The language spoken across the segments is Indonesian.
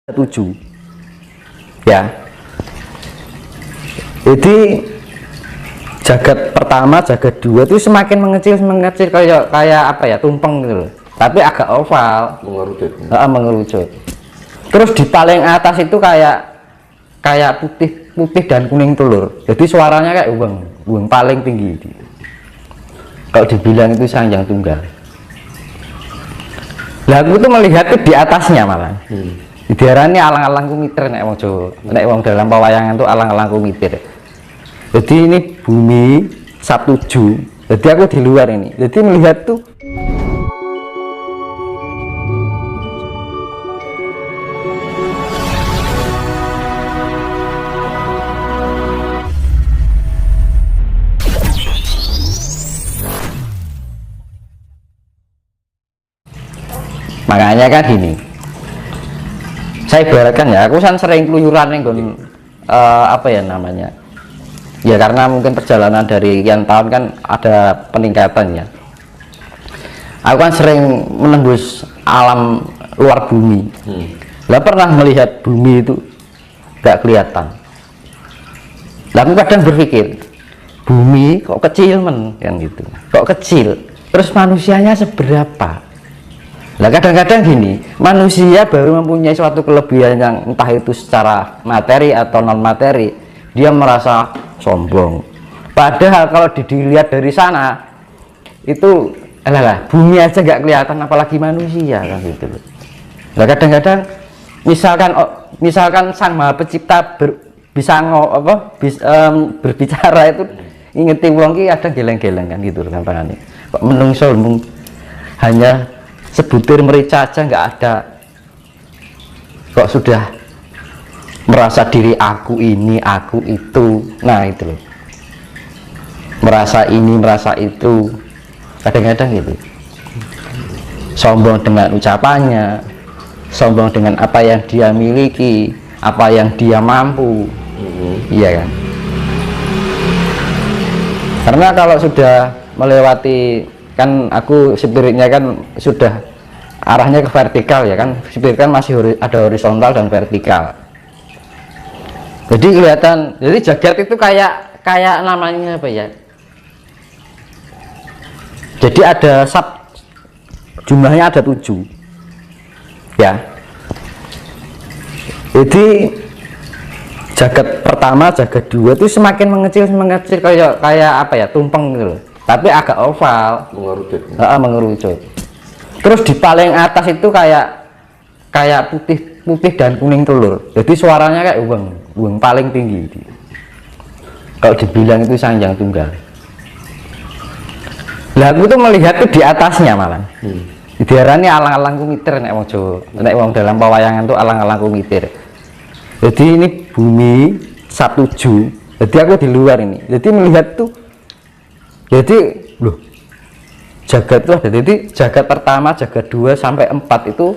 7 ya. Jadi jagat pertama, jagat dua itu semakin mengecil kayak apa ya, tumpeng gitu loh, tapi agak oval, mengerucut. Terus di paling atas itu kayak putih dan kuning telur, jadi suaranya kayak uang paling tinggi. Kalau dibilang itu Sanjang Tunggal. Lah aku tuh melihat tuh di atasnya malah. Diarani alang-alang kumiter nek wong Jawa. Nek wong dalam pewayangan tuh alang-alang kumiter. Jadi ini bumi Sabtuju. Jadi aku di luar ini. Jadi melihat tuh makanya kan gini. Saya ibaratkan ya, aku kan sering keluyuran yang apa ya namanya ya, karena mungkin perjalanan dari sekian tahun kan ada peningkatan ya. Aku kan sering menembus alam luar bumi. Lah pernah melihat bumi itu gak kelihatan. Lah aku kadang berpikir, bumi kok kecil kan gitu, kok kecil, terus manusianya seberapa? Nah kadang-kadang gini, manusia baru mempunyai suatu kelebihan yang entah itu secara materi atau non materi, dia merasa sombong. Padahal kalau dilihat dari sana itu bumi aja nggak kelihatan, apalagi manusia kan gitu. Nah kadang-kadang misalkan Sang Maha Pencipta bisa berbicara itu, ingeti wong ki ada geleng-geleng kan gitu gampangane. Kok menungso hanya sebutir merica aja nggak ada, kok sudah merasa diri aku ini, aku itu. Nah itu loh, merasa ini, merasa itu, kadang-kadang gitu. Sombong dengan ucapannya, sombong dengan apa yang dia miliki, apa yang dia mampu. Iya kan, karena kalau sudah melewati, kan aku spiritnya kan sudah arahnya ke vertikal ya kan, spirit kan masih ada horizontal dan vertikal. Jadi kelihatan, jadi jagat itu kayak namanya apa ya, jadi ada jumlahnya ada 7 ya. Jadi jagat pertama, jagat dua itu semakin mengecil kayak apa ya, tumpeng gitu loh, tapi agak oval, mengerucut. Terus di paling atas itu kayak putih dan kuning telur, jadi suaranya kayak uang paling tinggi. Kalau dibilang itu Sanjang Tunggal. Lah aku tuh melihat tuh di atasnya malah. Diarani alang-alang kumiter nek wong Jawa. Nek wong dalam pewayangan tuh alang-alang kumiter. Jadi ini bumi Sabtuju. Jadi aku di luar ini. Jadi melihat tuh, jadi loh, jagat tuh ada. Jadi jagat pertama, jagat 2 sampai 4 itu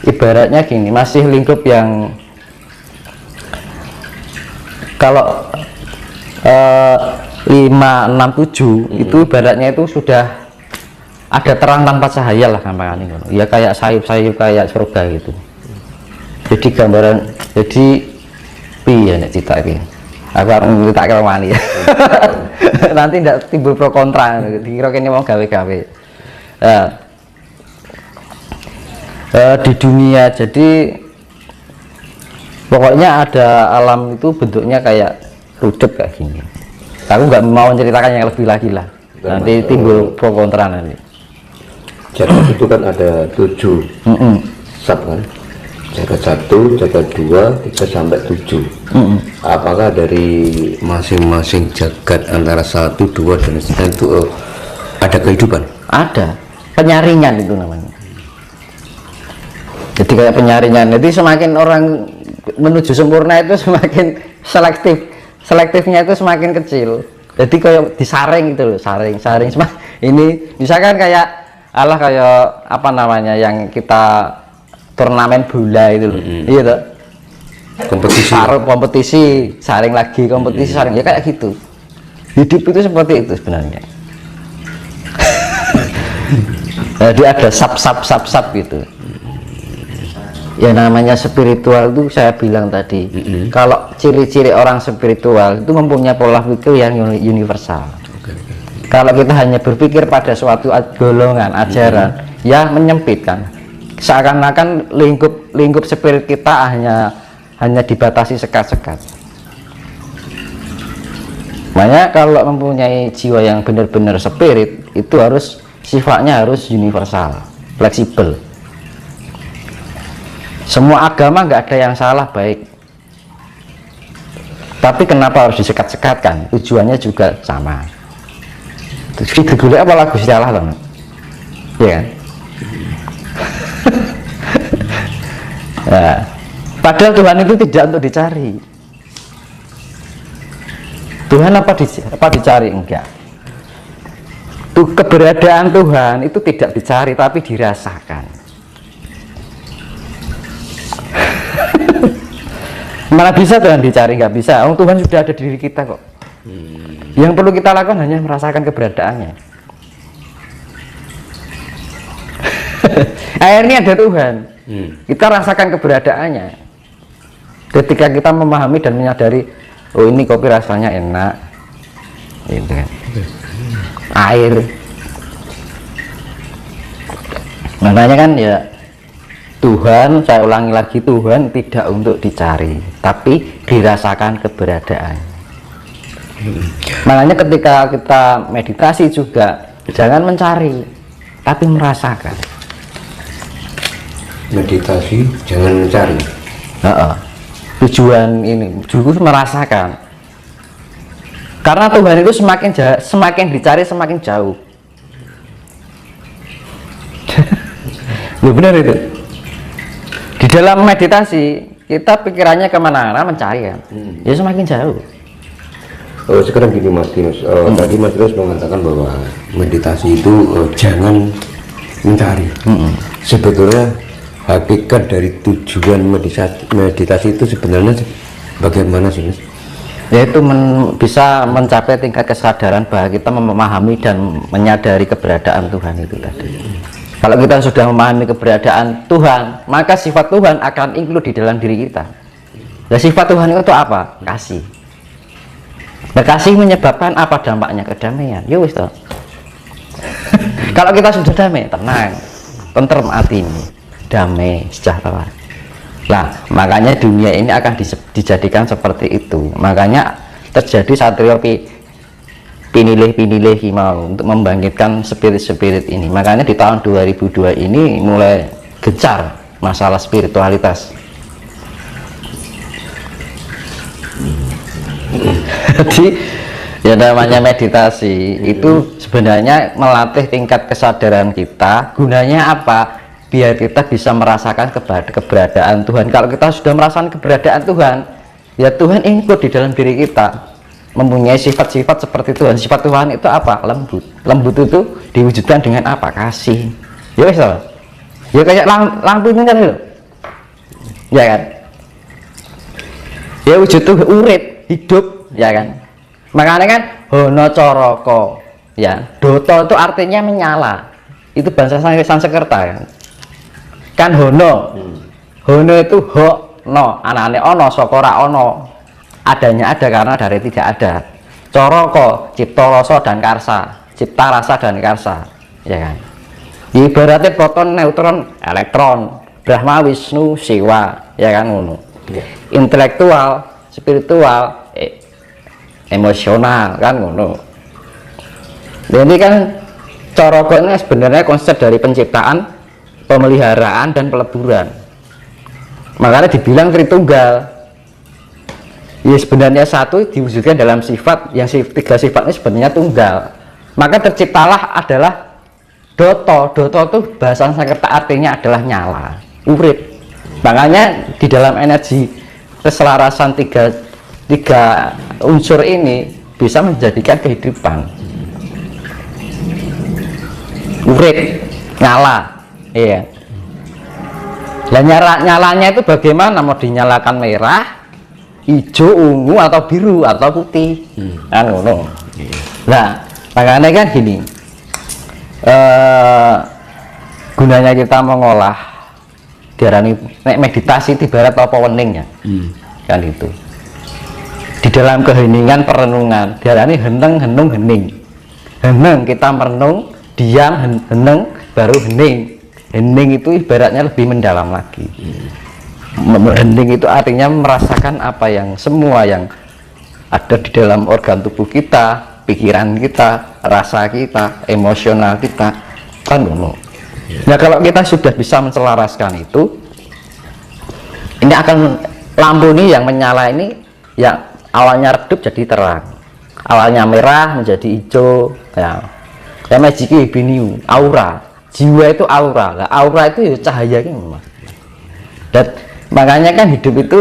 ibaratnya gini, masih lingkup yang kalau 5, 6, 7 itu ibaratnya itu sudah ada terang tanpa cahaya lah gampangnya, ya kayak sayup-sayup kayak surga gitu. Jadi gambaran, jadi piye nek cita iki, aku harus minta ke mani ya. Nanti tidak timbul pro kontra, dikira kene mau gawe-gawe. Di dunia, jadi pokoknya ada alam itu bentuknya kayak rujak kayak gini. Aku nggak mau menceritakan yang lebih lagi lah, nanti timbul pro kontra nanti. Jagat itu kan ada 7 sab kan, jagat 1, jagat 2, 3 sampai 7. Apakah dari masing-masing jagat antara 1, 2 dan seterusnya itu ada kehidupan? Ada penyaringan itu namanya. Jadi kayak penyaringan. Jadi semakin orang menuju sempurna itu semakin selektifnya itu semakin kecil. Jadi kayak disaring gitu loh, saring ini misalkan kayak apa namanya yang kita turnamen bola itu loh. Iya toh, kompetisi saring lagi, kompetisi saring, ya kayak gitu. Hidup itu seperti itu sebenarnya. Jadi ada sub gitu. Ya namanya spiritual itu saya bilang tadi, kalau ciri-ciri orang spiritual itu mempunyai pola pikir yang universal. Kalau kita hanya berpikir pada suatu golongan ajaran, ya menyempitkan. Seakan-akan lingkup spirit kita hanya dibatasi sekat-sekat. Makanya kalau mempunyai jiwa yang benar-benar spirit itu sifatnya harus universal, fleksibel. Semua agama nggak ada yang salah baik, tapi kenapa harus disekat-sekatkan? Tujuannya juga sama. Jadi digulai apa lagu salah loh, ya kan? Nah, padahal Tuhan itu tidak untuk dicari. Tuhan apa dicari? Enggak. Tuh, keberadaan Tuhan itu tidak dicari tapi dirasakan. Malah bisa Tuhan dicari, nggak bisa. Tuhan sudah ada di diri kita kok. Yang perlu kita lakukan hanya merasakan keberadaannya. Akhirnya ada Tuhan. Kita rasakan keberadaannya. Ketika kita memahami dan menyadari, oh ini kopi rasanya enak, gitu kan. Air. Makanya kan ya Tuhan, saya ulangi lagi, Tuhan tidak untuk dicari, tapi dirasakan keberadaan. Makanya ketika kita meditasi juga jangan mencari, tapi merasakan. Meditasi jangan mencari. Tujuan ini juga merasakan. Karena Tuhan itu semakin dicari semakin jauh. Benar itu. Di dalam meditasi kita pikirannya kemana-mana mencari kan, ya semakin jauh. Sekarang gini Mas Dimas, tadi Mas Dimas mengatakan bahwa meditasi itu jangan mencari. Sebetulnya hakikat dari tujuan meditasi itu sebenarnya bagaimana sih Mas? Yaitu bisa mencapai tingkat kesadaran bahwa kita memahami dan menyadari keberadaan Tuhan itu tadi. Kalau kita sudah memahami keberadaan Tuhan, maka sifat Tuhan akan include di dalam diri kita. Dan sifat Tuhan itu apa? Kasih. Kasih menyebabkan apa dampaknya? Kedamaian. Ya wis toh. Kalau kita sudah damai, tenang, tentrem hati ini, damai, sejahtera. Nah, makanya dunia ini akan dijadikan seperti itu. Makanya terjadi satrio pinilih mau untuk membangkitkan spirit-spirit ini. Makanya di tahun 2002 ini mulai gencar masalah spiritualitas. Jadi ya namanya meditasi itu sebenarnya melatih tingkat kesadaran kita. Gunanya apa? Biar kita bisa merasakan keberadaan Tuhan. Kalau kita sudah merasakan keberadaan Tuhan, ya Tuhan ikut di dalam diri kita, mempunyai sifat-sifat seperti Tuhan. Sifat Tuhan itu apa? Lembut. Lembut itu diwujudkan dengan apa? Kasih. Ya wis toh. Ya kayak lampu ini kan, ya kan? Ya wujud tuh urip, hidup, ya kan? Makanya kan hono coroko, ya. Doto itu artinya menyala. Itu bahasa Sanskerta kan. Kan hono. Hono itu ho no, anane ono, sokora ono. Adanya ada karena dari tidak ada. Coroko, cipta rasa dan karsa, cipta rasa dan karsa, ya kan? Ibaratnya proton, neutron, elektron, Brahma, Wisnu, Siwa, ya kan ngono. Intelektual, spiritual, emosional, kan ngono. Jadi kan coroko ini sebenarnya konsep dari penciptaan, pemeliharaan dan peleburan. Makanya dibilang Tritunggal. Ya sebenarnya satu diwujudkan dalam sifat yang tiga sifat ini sebenarnya tunggal. Maka terciptalah adalah Doto. Doto itu bahasa Sanskerta artinya adalah nyala, urip. Makanya di dalam energi keselarasan tiga unsur ini bisa menjadikan kehidupan. Urip, nyala, iya. Dan nyalanya itu bagaimana? Mau dinyalakan merah, hijau, ungu, atau biru, atau putih, kan ngono. Nah, makanya kan gini, gunanya kita mengolah diarani nek meditasi ibarat apa weningnya. Kan itu. Di dalam keheningan perenungan diarani heneng henung hening. Heneng kita merenung, diam heneng baru hening. Hening itu ibaratnya lebih mendalam lagi. Hening itu artinya merasakan apa yang semua yang ada di dalam organ tubuh kita, pikiran kita, rasa kita, emosional kita, kan ngono. Nah kalau kita sudah bisa menselaraskan itu, ini akan lampu ini yang menyala ini yang awalnya redup jadi terang, awalnya merah menjadi hijau, ya magiki biniu, aura, jiwa itu aura, nah, aura itu ya cahaya gitu, dan makanya kan hidup itu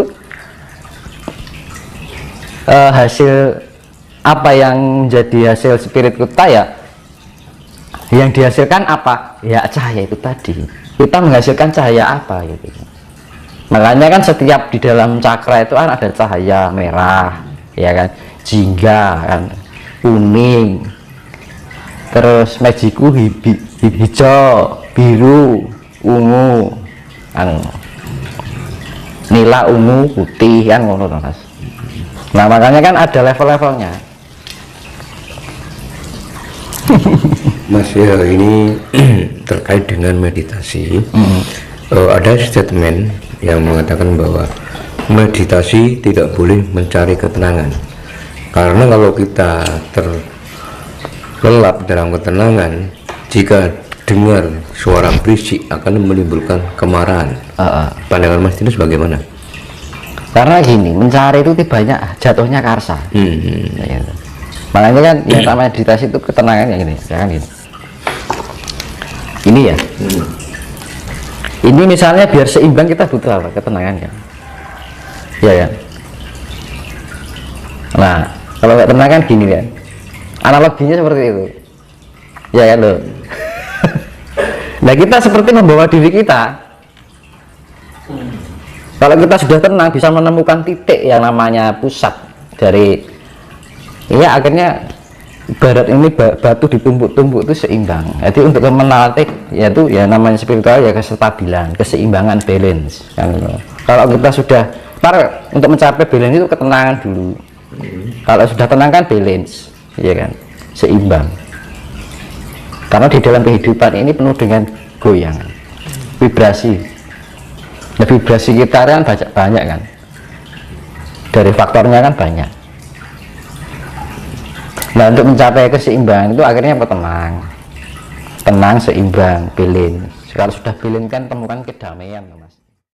hasil apa yang jadi hasil spirit kita ya, yang dihasilkan apa ya, cahaya itu tadi. Kita menghasilkan cahaya apa gitu. Makanya kan setiap di dalam cakra itu kan ada cahaya merah ya kan, jingga kan, kuning, terus magiku hijau, biru, ungu kan, nila, ungu, putih kan ngono Mas. Nah makanya kan ada level-levelnya. Mas ya, ini terkait dengan meditasi. Ada statement yang mengatakan bahwa meditasi tidak boleh mencari ketenangan, karena kalau kita terlelap dalam ketenangan, jika dengar suara berisik akan menimbulkan kemarahan. Pandangan Mas Tinus bagaimana? Karena gini, mencari itu banyak jatuhnya karsa. Ya, makanya kan yang namanya meditasi itu ketenangan ya gini, ya kan gini. Ini ya. Ini misalnya biar seimbang kita butuh apa? Ketenangan kan. Ya ya. Nah, kalau nggak tenang kan gini kan. Analoginya seperti itu. Ya kan loh. Nah, kita seperti membawa diri kita. Kalau kita sudah tenang bisa menemukan titik yang namanya pusat dari, ya akhirnya ibarat ini batu ditumpuk-tumpuk itu seimbang. Jadi untuk melatih yaitu ya namanya spiritual ya kestabilan, keseimbangan, balance kan. Kalau kita sudah untuk mencapai balance itu ketenangan dulu. Kalau sudah tenang kan balance, ya kan, seimbang. Karena di dalam kehidupan ini penuh dengan goyangan, vibrasi. Nah, vibrasi kita kan banyak kan, dari faktornya kan banyak. Nah untuk mencapai keseimbangan itu akhirnya tenang, seimbang, balance. Kalau sudah balance kan temukan kedamaian Mas.